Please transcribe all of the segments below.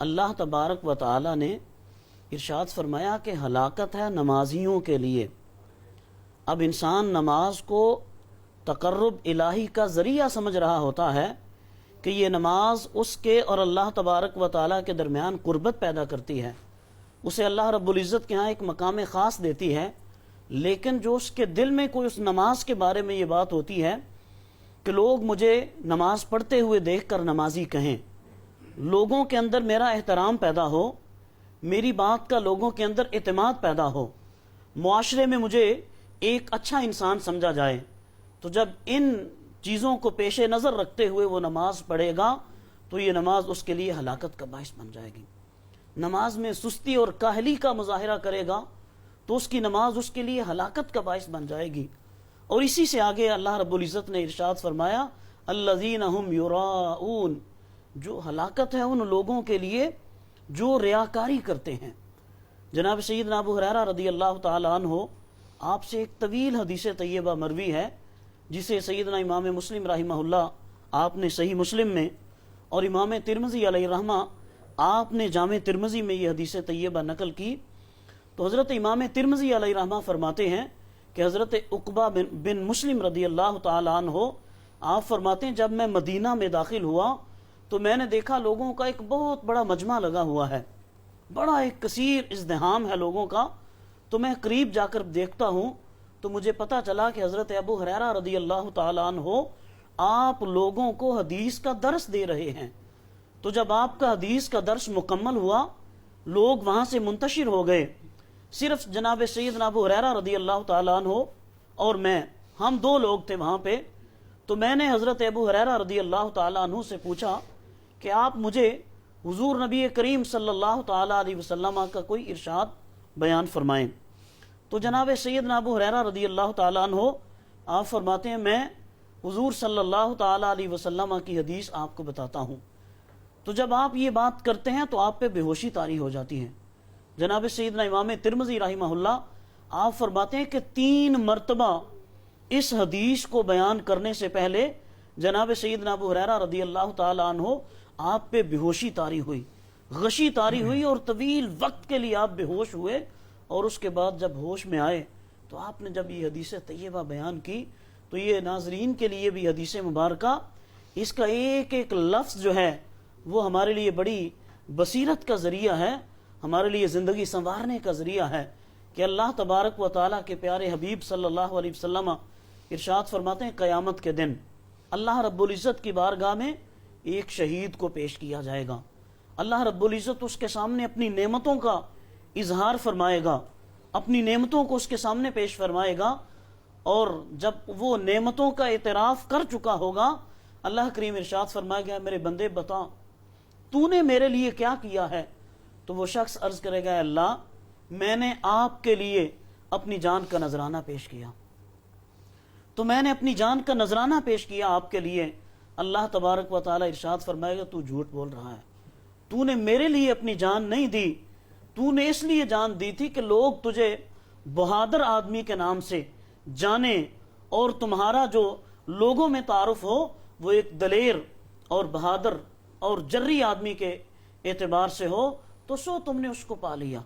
اللہ تبارک و تعالی نے ارشاد فرمایا کہ ہلاکت ہے نمازیوں کے لیے۔ اب انسان نماز کو تقرب الہی کا ذریعہ سمجھ رہا ہوتا ہے کہ یہ نماز اس کے اور اللہ تبارک و تعالی کے درمیان قربت پیدا کرتی ہے، اسے اللہ رب العزت کے ہاں ایک مقام خاص دیتی ہے۔ لیکن جو اس کے دل میں کوئی اس نماز کے بارے میں یہ بات ہوتی ہے کہ لوگ مجھے نماز پڑھتے ہوئے دیکھ کر نمازی کہیں، لوگوں کے اندر میرا احترام پیدا ہو، میری بات کا لوگوں کے اندر اعتماد پیدا ہو، معاشرے میں مجھے ایک اچھا انسان سمجھا جائے، تو جب ان چیزوں کو پیش نظر رکھتے ہوئے وہ نماز پڑھے گا تو یہ نماز اس کے لیے ہلاکت کا باعث بن جائے گی۔ نماز میں سستی اور کاہلی کا مظاہرہ کرے گا تو اس کی نماز اس کے لیے ہلاکت کا باعث بن جائے گی۔ اور اسی سے آگے اللہ رب العزت نے ارشاد فرمایا الذین ہم یراؤون، جو ہلاکت ہے ان لوگوں کے لیے جو ریاکاری کرتے ہیں۔ جناب سیدنا ابو ہریرہ رضی اللہ تعالی عنہ آپ سے ایک طویل حدیث طیبہ مروی ہے جسے سیدنا امام مسلم رحمہ اللہ آپ نے صحیح مسلم میں اور امام ترمذی علیہ رحمہ آپ نے جامع ترمذی میں یہ حدیث طیبہ نقل کی۔ تو حضرت امام ترمذی علیہ رحمہ فرماتے ہیں کہ حضرت عقبہ بن مسلم رضی اللہ تعالی عنہ آپ فرماتے ہیں جب میں مدینہ میں داخل ہوا تو میں نے دیکھا لوگوں کا ایک بہت بڑا مجمع لگا ہوا ہے، بڑا ایک کثیر ازدحام ہے لوگوں کا۔ تو میں قریب جا کر دیکھتا ہوں تو مجھے پتہ چلا کہ حضرت ابو ہریرہ رضی اللہ تعالی عنہ آپ لوگوں کو حدیث کا درس دے رہے ہیں۔ تو جب آپ کا حدیث کا درس مکمل ہوا لوگ وہاں سے منتشر ہو گئے، صرف جناب سیدنا ابو ہریرہ رضی اللہ تعالی عنہ اور میں، ہم دو لوگ تھے وہاں پہ۔ تو میں نے حضرت ابو ہریرہ رضی اللہ تعالی عنہ سے پوچھا کہ آپ مجھے حضور نبی کریم صلی اللہ تعالی علیہ وسلم کا کوئی ارشاد بیان فرمائیں۔ تو جناب سیدنا ابو ہریرہ رضی اللہ تعالی عنہ آپ فرماتے ہیں میں حضور صلی اللہ تعالی علیہ وسلم کی حدیث آپ کو بتاتا ہوں۔ تو جب آپ یہ بات کرتے ہیں تو آپ پہ بے ہوشی طاری ہو جاتی ہے۔ جناب سیدنا امام ترمذی رحمہ اللہ آپ فرماتے ہیں کہ 3 مرتبہ اس حدیث کو بیان کرنے سے پہلے جناب سیدنا ابو ہریرہ رضی اللہ تعالی عنہ آپ پہ بے ہوشی طاری ہوئی، غشی طاری ہوئی، اور طویل وقت کے لیے آپ بے ہوش ہوئے۔ اور اس کے بعد جب ہوش میں آئے تو آپ نے جب یہ حدیث طیبہ بیان کی تو یہ ناظرین کے لیے بھی حدیث مبارکہ اس کا ایک ایک لفظ جو ہے وہ ہمارے لیے بڑی بصیرت کا ذریعہ ہے، ہمارے لیے زندگی سنوارنے کا ذریعہ ہے کہ اللہ تبارک و تعالیٰ کے پیارے حبیب صلی اللہ علیہ وسلم ارشاد فرماتے ہیں قیامت کے دن اللہ رب العزت کی بارگاہ میں ایک شہید کو پیش کیا جائے گا۔ اللہ رب العزت اس کے سامنے اپنی نعمتوں کا اظہار فرمائے گا، اپنی نعمتوں کو اس کے سامنے پیش فرمائے گا، اور جب وہ نعمتوں کا اعتراف کر چکا ہوگا اللہ کریم ارشاد فرمائے گا میرے بندے بتا تو نے میرے لیے کیا کیا ہے؟ تو وہ شخص عرض کرے گا اللہ میں نے آپ کے لیے اپنی جان کا نذرانہ پیش کیا، تو میں نے اپنی جان کا نذرانہ پیش کیا آپ کے لیے۔ اللہ تبارک و تعالی ارشاد فرمائے گا تو جھوٹ بول رہا ہے، تو نے میرے لیے اپنی جان نہیں دی، تو نے اس لیے جان دی تھی کہ لوگ تجھے بہادر آدمی کے نام سے جانے، اور تمہارا جو لوگوں میں تعارف ہو وہ ایک دلیر اور بہادر اور جری آدمی کے اعتبار سے ہو، تو سو تم نے اس کو پا لیا،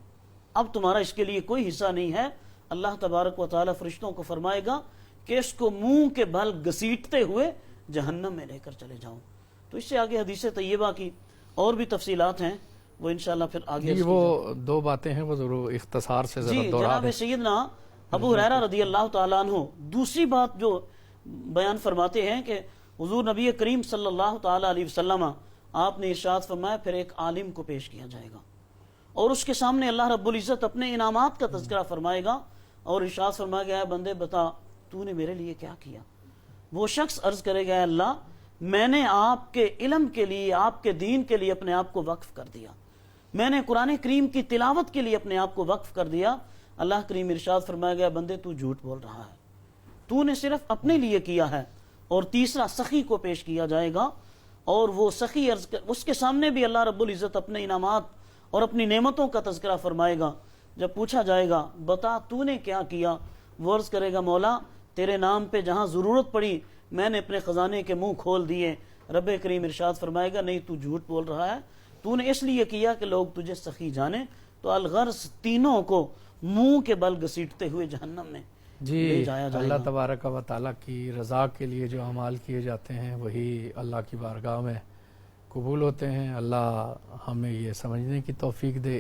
اب تمہارا اس کے لیے کوئی حصہ نہیں ہے۔ اللہ تبارک و تعالی فرشتوں کو فرمائے گا کہ اس کو منہ کے بھل گھسیٹتے ہوئے جہنم میں لے کر چلے جاؤ۔ تو اس سے آگے حدیث طیبہ کی اور بھی تفصیلات ہیں، وہ انشاءاللہ پھر آگے جی وہ 2 باتیں ہیں وہ ضرور اختصار سے ذرا دہرا جناب دیں۔ سیدنا ابو ہریرہ رضی اللہ تعالیٰ عنہ دوسری بات جو بیان فرماتے ہیں کہ حضور نبی کریم صلی اللہ تعالیٰ علیہ وسلم آپ نے ارشاد فرمایا پھر ایک عالم کو پیش کیا جائے گا اور اس کے سامنے اللہ رب العزت اپنے انعامات کا تذکرہ فرمائے گا اور ارشاد فرمایا گیا بندے بتا تو نے میرے لیے کیا کیا؟ وہ شخص عرض کرے گا اللہ میں نے آپ کے علم کے لیے آپ کے دین کے لیے اپنے آپ کو وقف کر دیا، میں نے قرآن کریم کی تلاوت کے لیے اپنے آپ کو وقف کر دیا۔ اللہ کریم ارشاد فرمایا گیا بندے تو جھوٹ بول رہا ہے، تو نے صرف اپنے لیے کیا ہے۔ اور تیسرا سخی کو پیش کیا جائے گا اور وہ سخی اس کے سامنے بھی اللہ رب العزت اپنے انعامات اور اپنی نعمتوں کا تذکرہ فرمائے گا۔ جب پوچھا جائے گا بتا تو نے کیا کیا، وہ عرض کرے گا مولا تیرے نام پہ جہاں ضرورت پڑی میں نے اپنے خزانے کے منہ کھول دیے۔ رب کریم ارشاد فرمائے گا نہیں تو جھوٹ بول رہا ہے، تو نے اس لیے کیا کہ لوگ تجھے سخی جانے، تو الغرض تینوں کو منہ کے بل گھسیٹتے ہوئے جہنم میں جی لے جایا جائے اللہ گا۔ تبارک و تعالیٰ کی رضا کے لیے جو اعمال کیے جاتے ہیں وہی اللہ کی بارگاہ میں قبول ہوتے ہیں۔ اللہ ہمیں یہ سمجھنے کی توفیق دے